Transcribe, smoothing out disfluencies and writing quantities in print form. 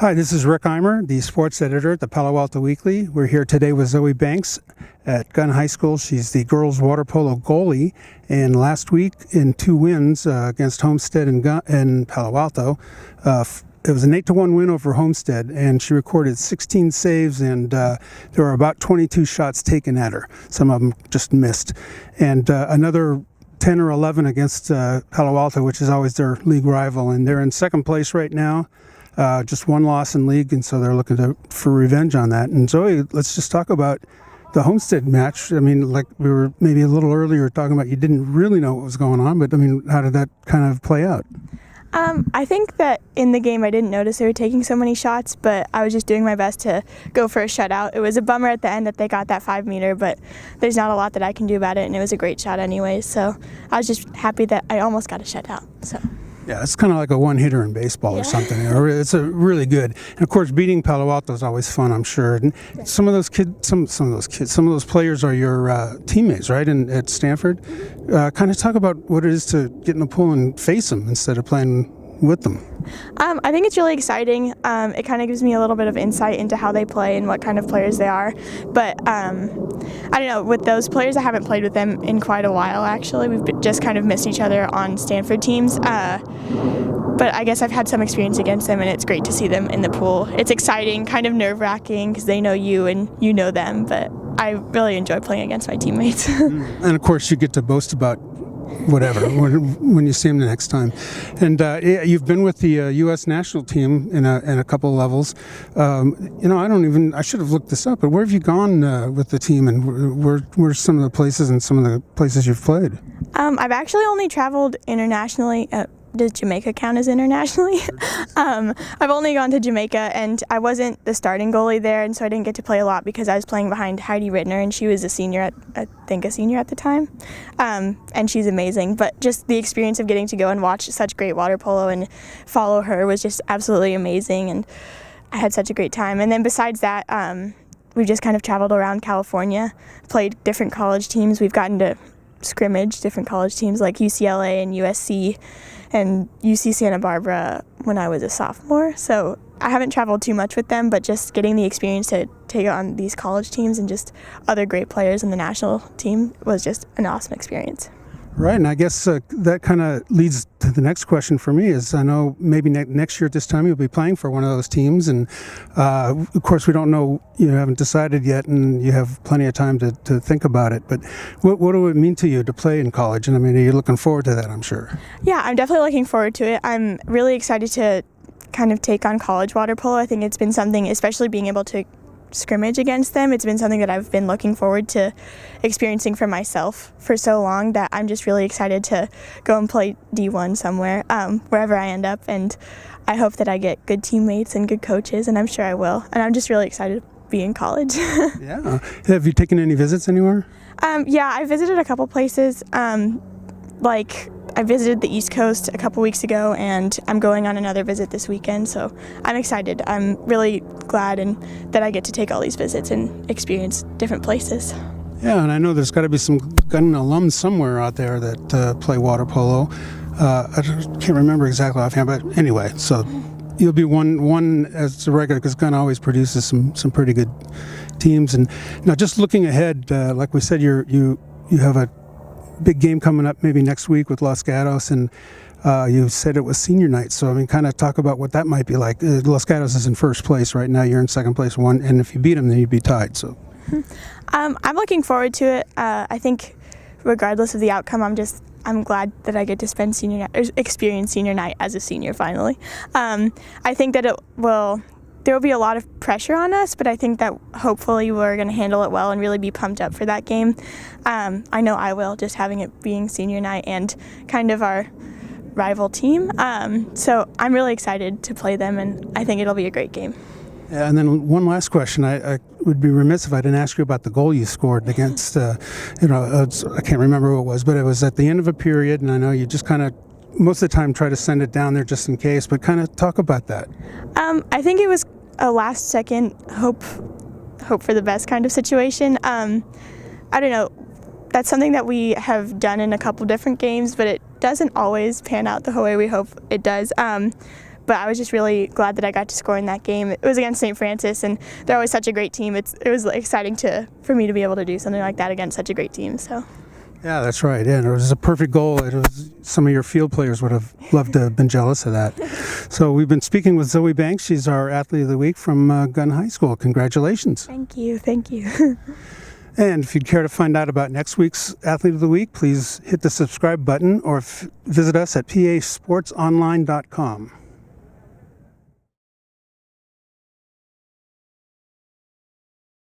Hi, this is Rick Eymer, the sports editor at the Palo Alto Weekly. We're here today with Zoe Banks at Gunn High School. She's the girls water polo goalie, and last week in 2 wins against Homestead and Palo Alto, it was an 8-1 win over Homestead, and she recorded 16 saves, and there were about 22 shots taken at her. Some of them just missed. And another 10 or 11 against Palo Alto, which is always their league rival, and they're in second place right now. Just one loss in league, and so they're looking for revenge on that. And Zoe, let's just talk about the Homestead match. I mean, like we were maybe a little earlier talking about, you didn't really know what was going on, but I mean, how did that kind of play out? I think that in the game I didn't notice they were taking so many shots, but I was just doing my best to go for a shutout. It was a bummer at the end that they got that 5-meter, but there's not a lot that I can do about it, and it was a great shot anyways. So I was just happy that I almost got a shutout. So. Yeah, it's kind of like a one-hitter in baseball or something. It's a really good, and of course, beating Palo Alto is always fun, I'm sure. And some of those players are your teammates, right? And at Stanford, kind of talk about what it is to get in the pool and face them instead of playing with them. I think it's really exciting. It kind of gives me a little bit of insight into how they play and what kind of players they are. But I don't know, with those players, I haven't played with them in quite a while, actually. We've just kind of missed each other on Stanford teams. But I guess I've had some experience against them, and it's great to see them in the pool. It's exciting, kind of nerve-wracking, because they know you and you know them. But I really enjoy playing against my teammates. And of course, you get to boast about whatever when you see him the next time. And you've been with the U.S. national team in a couple of levels. I should have looked this up, but where have you gone with the team, and where's some of the places and some of the places you've played? I've actually only traveled internationally. Does Jamaica count as internationally? I've only gone to Jamaica, and I wasn't the starting goalie there, and so I didn't get to play a lot because I was playing behind Heidi Rittner, and she was a senior at the time. And she's amazing. But just the experience of getting to go and watch such great water polo and follow her was just absolutely amazing, and I had such a great time. And then besides that, we've just kind of traveled around California, played different college teams. We've gotten to scrimmage different college teams like UCLA and USC and UC Santa Barbara when I was a sophomore. So I haven't traveled too much with them, but just getting the experience to take on these college teams and just other great players in the national team was just an awesome experience. Right, and I guess that kind of leads to the next question for me is, I know maybe next year at this time you'll be playing for one of those teams, and of course we don't know, you haven't decided yet, and you have plenty of time to think about it, but what do it mean to you to play in college? And I mean, are you looking forward to that, I'm sure? Yeah, I'm definitely looking forward to it. I'm really excited to kind of take on college water polo. I think it's been something, especially being able to scrimmage against them, it's been something that I've been looking forward to experiencing for myself for so long that I'm just really excited to go and play D1 somewhere, wherever I end up, and I hope that I get good teammates and good coaches, and I'm sure I will, and I'm just really excited to be in college. Yeah. Have you taken any visits anywhere? Yeah, I visited a couple places, I visited the East Coast a couple weeks ago, and I'm going on another visit this weekend, so I'm excited. I'm really glad that I get to take all these visits and experience different places. Yeah, and I know there's got to be some Gunn alums somewhere out there that play water polo. I can't remember exactly offhand, but anyway, so you'll be one as a regular, because Gunn always produces some pretty good teams. And now, just looking ahead, like we said, you have a big game coming up maybe next week with Los Gatos, and you said it was senior night, so I mean, kind of talk about what that might be like. Los Gatos is in first place right now, you're in second place, and if you beat them, then you'd be tied. So I'm looking forward to it. I think regardless of the outcome, I'm glad that I get to spend experience senior night as a senior finally. I think that there will be a lot of pressure on us, but I think that hopefully we're going to handle it well and really be pumped up for that game. I know I will, just having it being senior night and kind of our rival team. So I'm really excited to play them, and I think it'll be a great game. Yeah, and then one last question. I would be remiss if I didn't ask you about the goal you scored against, I can't remember who it was, but it was at the end of a period, and I know you just kind of most of the time try to send it down there just in case, but kind of talk about that. I think it was a last second hope for the best kind of situation. I don't know, that's something that we have done in a couple different games, but it doesn't always pan out the way we hope it does. but I was just really glad that I got to score in that game. It was against St. Francis, and they're always such a great team. It was exciting for me to be able to do something like that against such a great team. So. Yeah, that's right. Yeah, it was a perfect goal. It was some of your field players would have loved to have been jealous of that. So we've been speaking with Zoe Banks. She's our Athlete of the Week from Gunn High School. Congratulations. Thank you. Thank you. And if you'd care to find out about next week's Athlete of the Week, please hit the subscribe button or visit us at pasportsonline.com.